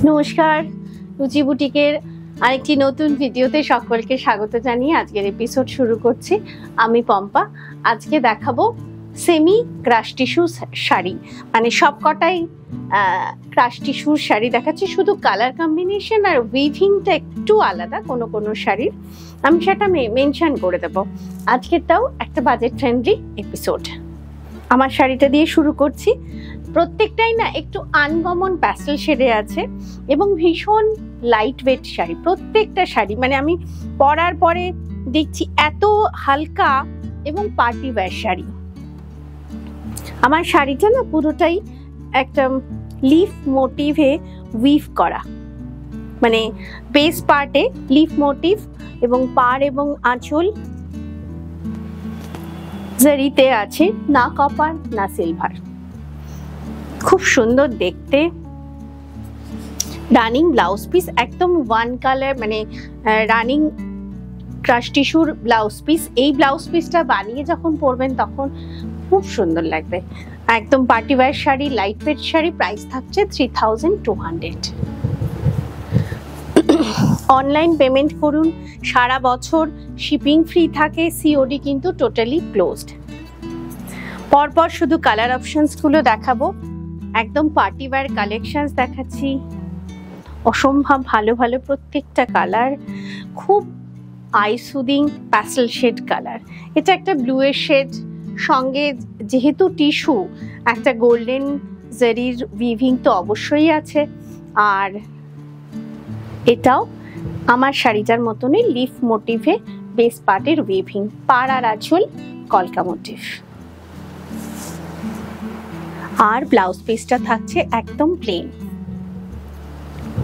নমস্কার, রুচি বুটিকের আরেকটি নতুন ভিডিওতে সকলকে স্বাগত জানিয়ে আজকের এপিসোড শুরু করছি। আমি পম্পা। আজকে দেখাবো সেমি ক্রাশ টিস্যু শাড়ি, মানে সবকটাই ক্রাশ টিস্যুর শাড়ি দেখাচ্ছি, শুধু কালার কম্বিনেশন আর উইভিংটা একটু আলাদা কোনো কোনো শাড়ির, আমি সেটা মেনশন করে দেবো। আজকেরটাও একটা বাজেট ফ্রেন্ডলি এপিসোড। আমার শাড়িটা দিয়ে শুরু করছি। প্রত্যেকটাই না একটু আনকমন প্যাস্টেল শেডে আছে এবং ভীষণ লাইট ওয়েট শাড়ি। প্রত্যেকটা শাড়ি মানে আমি পরার পরে দেখছি এত হালকা এবং পার্টি ওয়্যার শাড়ি। আমার শাড়িটা না পুরোটাই একটা লিফ মোটিভে উইভ করা, মানে বেস পার্টে লিফ মোটিভ এবং পাড় এবং আঁচল জারিতে আছে, না কপার না সিলভার। খুব সুন্দর দেখতে। রানিং ব্লাউজ পিস, একদম ওয়ান কালার, মানে রানিং ক্রাশ টিস্যুর ব্লাউজ পিস। এই ব্লাউজ পিসটা বানিয়ে যখন পরবেন তখন খুব সুন্দর লাগবে। একদম party wear sari, light weight sari. Price থাকছে 3200। অনলাইন পেমেন্ট করুন, সারা বছর শিপিং ফ্রি থাকে, সিওডি কিন্তু টোটালি ক্লোজড। পরপর শুধু কালার অপশনস গুলো দেখাবো। একদম পার্টি ওয়্যার কালেকশনস দেখাচ্ছি, অসম্ভব ভালো ভালো প্রত্যেকটা কালার, খুব eye soothing pastel shade colour. এটা একটা ব্লু এর শেড, সঙ্গে যেহেতু টিস্যু একটা গোল্ডেন জারির উইভিং তো অবশ্যই আছে। আর এটাও আমার শাড়িটার মতনই লিফ মোটিভে বেস পার্টের উইভিং, পাড় আর আঁচল কলকা মোটিভ। আর ব্লাউজ পিসটা থাকছে একদম প্লেন,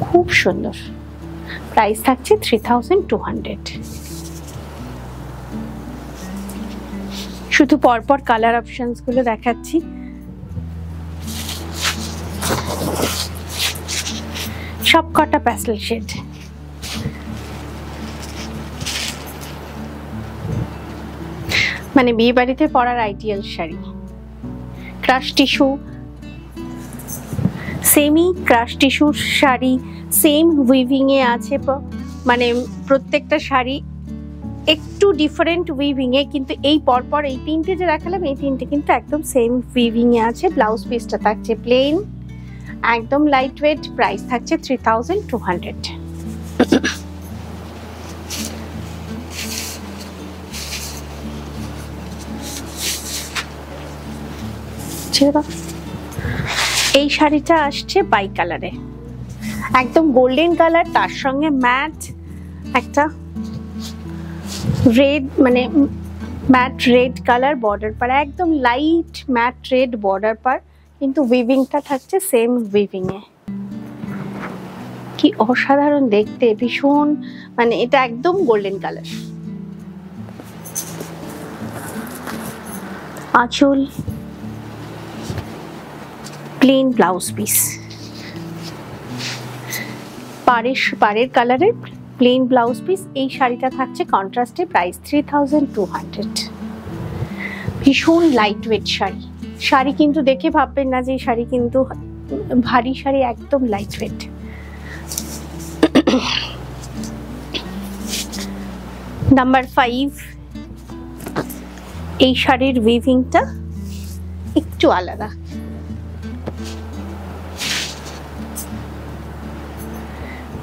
খুব সুন্দর। প্রাইস থাকছে 3200। শুধু পরপর কালার অপশনস গুলো দেখাচ্ছি। সবকটা প্যাস্টেল শেড। মানে বিয়ে বাড়িতে পরার ideal sari. Crush tissue, semi crush টিস্যুর শাড়ি, সেম উইভিং এ আছে। মানে প্রত্যেকটা শাড়ি একটু ডিফারেন্ট উইভিং এ, কিন্তু এই পরপর এই তিনটে যে দেখালাম এই তিনটে কিন্তু একদম সেম উইভিং এ আছে। ব্লাউজ পিসটা থাকছে প্লেন, একদম লাইট ওয়েট। প্রাইস থাকছে 3200। এই শাড়িটা আসছে বাই কালারে, একদম গোল্ডেন কালার, তার সঙ্গে ম্যাট একটা রেড, মানে ম্যাট রেড কালার বর্ডার পার, একদম লাইট ম্যাট রেড বর্ডার পার, কিন্তু উইভিংটা থাকছে সেম উইভিং এ। কি অসাধারণ দেখতে, ভীষণ, মানে এটা একদম গোল্ডেন কালার। আঁচল প্লেন ব্লাউজ পিস, পাড়ের কালারের প্লেন ব্লাউজ পিস। এই শাড়িটা থাকছে কন্ট্রাস্টে। প্রাইস 3200। ভীষণ লাইট ওয়েট শাড়ি। শাড়ি কিন্তু দেখে ভাববেন না যে এই শাড়ি কিন্তু ভারী শাড়ি, একদম লাইট ওয়েট। নাম্বার 5। এই শাড়ির উইভিংটা একটু আলাদা।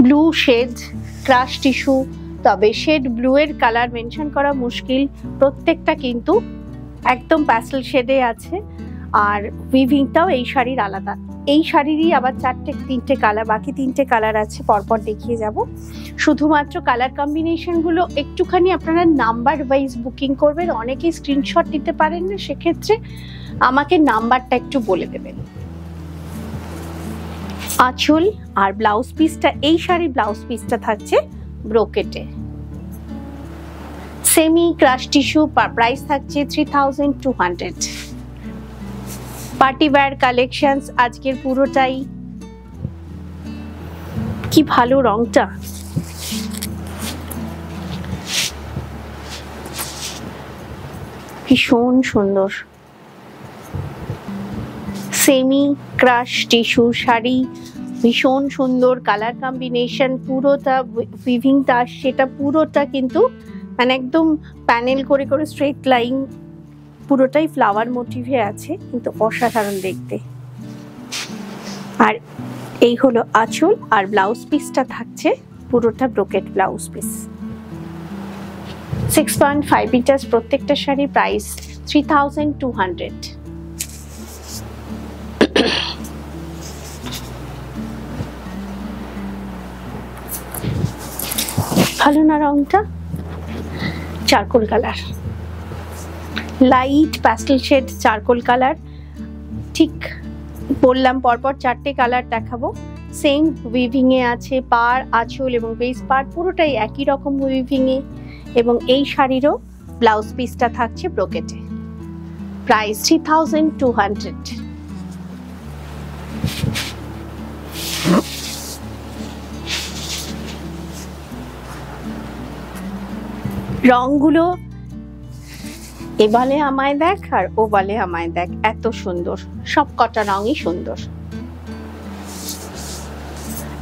ব্লু শেড ক্রাশ টিস্যু, তবে শেড ব্লু এর কালার মেনশন করা মুশকিল। প্রত্যেকটা কিন্তু একদম প্যাস্টেল শেডে আছে। আর উইভিংটাও এই শাড়ির আলাদা। এই শাড়িরই আবার তিনটে কালার, বাকি তিনটে কালার আছে, পরপর দেখিয়ে যাব। শুধুমাত্র কালার কম্বিনেশন গুলো একটুখানি আপনারা নাম্বার ওয়াইজ বুকিং করবেন। অনেকেই স্ক্রিনশট দিতে পারেন না, সেক্ষেত্রে আমাকে নাম্বারটা একটু বলে দেবেন। আঁচল আর ব্লাউজ পিসটা, এই শাড়ির ব্লাউজ পিসটা থাকছে ব্রোকেটে, সেমি ক্রাশ টিস্যু। প্রাইস থাকছে 3200। পার্টি ওয়্যার কালেকশনস আজকের পুরোটাই। কি ভালো রংটা, ভীষণ সুন্দর। সেমি ক্রাশ টিস্যু শাড়ি, ভীষণ সুন্দর কালার কম্বিনেশন, পুরোটা উইভিংটা সেটা পুরোটা কিন্তু মানে একদম প্যানেল করে করে স্ট্রেট লাইন, পুরোটাই ফ্লাওয়ার মোটিভে আছে, কিন্তু অসাধারণ দেখতে। আর এই হলো আঁচল, আর ব্লাউজ পিসটা থাকছে পুরোটা ব্রোকেট ব্লাউজ পিস। 6.5 মিটার প্রত্যেকটা শাড়ি, প্রাইস 3200। ভালো না রংটা? Charcoal colour, light pastel shade charcoal colour. ঠিক বললাম পরপর চারটে কালার দেখাবো, সেম উইভিং এ আছে। পাড়, আঁচল এবং বেস পার্ট পুরোটাই একই রকম উইভিং এ, এবং এই শাড়িরও ব্লাউজ পিসটা থাকছে ব্রোকেটে। প্রাইস 3200। রংগুলো এ বলে আমায় দেখ আর ও বলে আমায় দেখ, এত সুন্দর, সব কটা রঙই সুন্দর,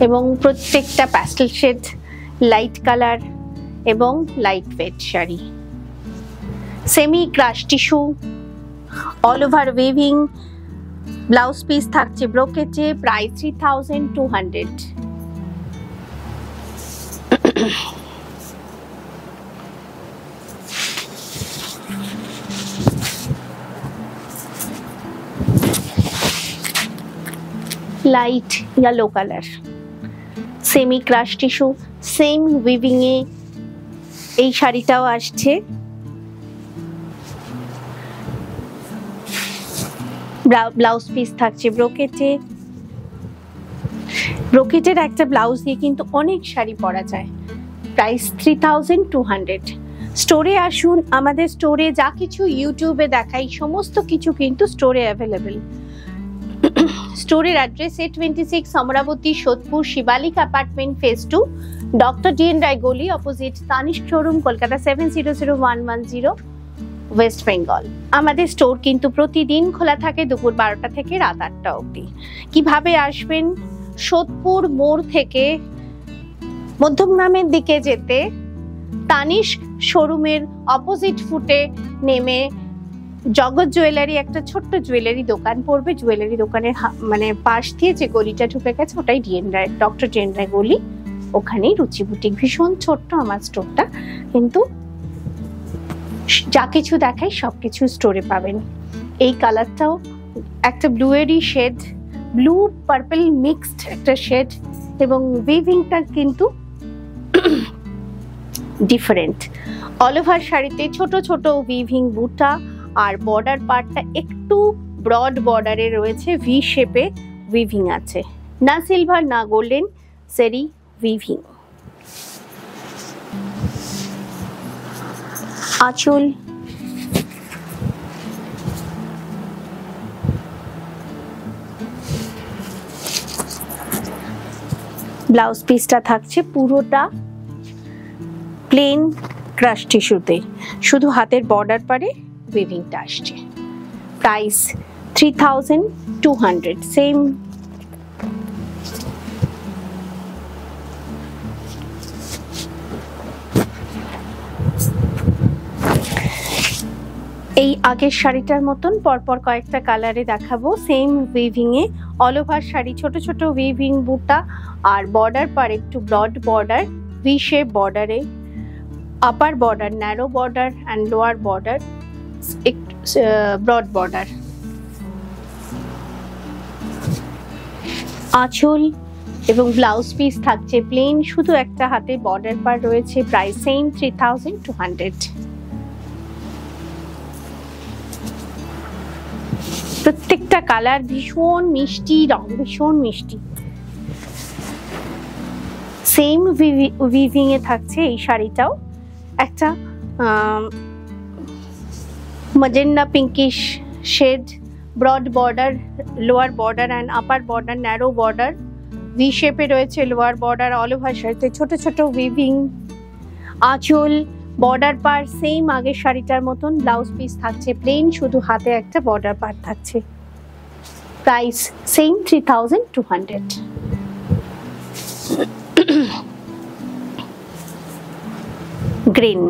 এবং প্রত্যেকটা প্যাস্টেল শেড, লাইট কালার এবং light weight sari. Semi crush tissue, all over weaving, blouse piece থাকছে ব্রোকেটে। Price 3200। Light yellow colour, semi crush tissue, same weaving এ এই শাড়িটাও আসছে। ব্লাউজ পিস থাকছে ব্রোকেটে। ব্রোকেটের একটা ব্লাউজ দিয়ে কিন্তু অনেক শাড়ি পরা যায়। প্রাইস 3200। স্টোরে আসুন, আমাদের স্টোরে যা কিছু ইউটিউবে দেখাই সমস্ত কিছু কিন্তু স্টোরে অ্যাভেলেবেল। স্টোরের address A26 Amravati, Sodepur, Shivalik apartment, phase 2, doctor DN Roy গলি, opposite Tanishq showroom, Kolkata 700110, west Bengal. আমাদের স্টোর কিন্তু প্রতিদিন খোলা থাকে দুপুর 12টা থেকে রাত 8টা অবধি। কিভাবে আসবেন? সোদপুর মোড় থেকে মধ্যমগ্রামের দিকে যেতে তানিশ শোরুমের অপোজিট ফুটে নেমে জগৎ জুয়েলারি, একটা ছোট্ট জুয়েলারি দোকান পড়বে। জুয়েলারি দোকানের মানে পাশ দিয়ে যে গলিটা ঢুকে গেছে ওটাই ডক্টর DN রায় গলি, ওখানেই রুচি বুটিক। ভীষণ ছোট্ট আমার স্টোরটা, কিন্তু যা কিছু দেখাই সবকিছু স্টোরে পাবেন। এই কালারটাও একটা ব্লুয়েরি শেড, ব্লু পার্পল মিক্সড একটা শেড, এবং উইভিংটা কিন্তু ডিফারেন্ট। অল ওভার শাড়িতে ছোট ছোট উইভিং বুটা, আর বর্ডার পার্টটা একটু ব্রড বর্ডারে রয়েছে, ভি শেপে উইভিং আছে, না সিলভার না গোল্ডেন, সেরি উইভিং। আঁচল, ব্লাউজ পিসটা থাকছে পুরোটা প্লেন ক্রাশ টিস্যুতে, শুধু হাতের বর্ডার পারে উইভিংটা আসছে। প্রাইস 3200। সেম এই আগের শাড়িটার মতন পরপর কয়েকটা কালারে দেখাবো, সেম উইভিং এ, অল ওভার শাড়ি, ছোট ছোট উইভিং বুটা, আর বর্ডার পার একটু ব্রড বর্ডার, ভি শেপ বর্ডারে, upper border narrow border and lower border broad border. আঁচল এবং ব্লাউজ পিস থাকছে প্লেন, শুধু একটা হাতে বর্ডার পার রয়েছে। Price same 3200। প্রত্যেকটা কালার ভীষণ মিষ্টি, রং ভীষণ মিষ্টি। সেম উইভিং এ থাকছে এই শাড়িটাও, একটা magenta pinkish shade, broad border, lower border and upper border, narrow border, V shape এ রয়েছে lower border, all over শাড়িতে ছোট ছোট উইভিং। আঁচল, বর্ডার পার সেম আগের শাড়িটার মতন, ব্লাউজ পিস থাকছে প্লেন, শুধু হাতে একটা বর্ডার পার থাকছে। Price same 3200। গ্রিন,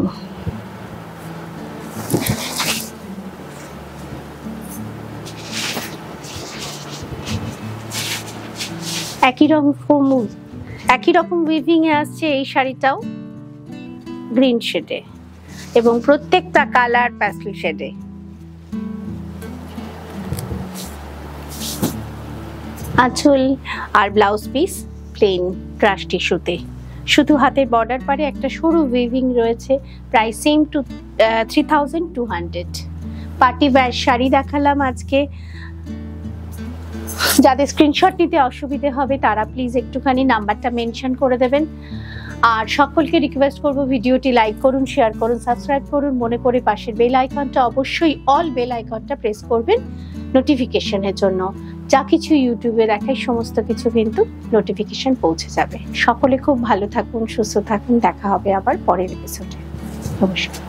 একই রকম উইভিং এ আসছে এই শাড়িটাও গ্রিন শেডে এবং প্রত্যেকটা কালার প্যাস্টেল শেডে। আঁচল আর ব্লাউজ পিস প্লেন ক্রাশ টিস্যুতে, শুধু হাতের বর্ডার পারে একটা সরু উইভিং রয়েছে। Price same to 3200। Party wear sari দেখালাম আজকে। যাদের স্ক্রিনশট নিতে অসুবিধে হবে তারা প্লিজ একটুখানি নাম্বারটা মেনশন করে দেবেন। আর সকলকে রিকোয়েস্ট করব ভিডিওটি লাইক করুন, শেয়ার করুন, সাবস্ক্রাইব করুন, মনে করে পাশের বেল আইকনটা অবশ্যই অল বেল আইকনটা প্রেস করবেন নোটিফিকেশনের জন্য। যা কিছু ইউটিউবে দেখাই সমস্ত কিছু কিন্তু নোটিফিকেশন পৌঁছে যাবে। সকলে খুব ভালো থাকুন, সুস্থ থাকুন, দেখা হবে আবার পরের এপিসোডে। নমস্কার।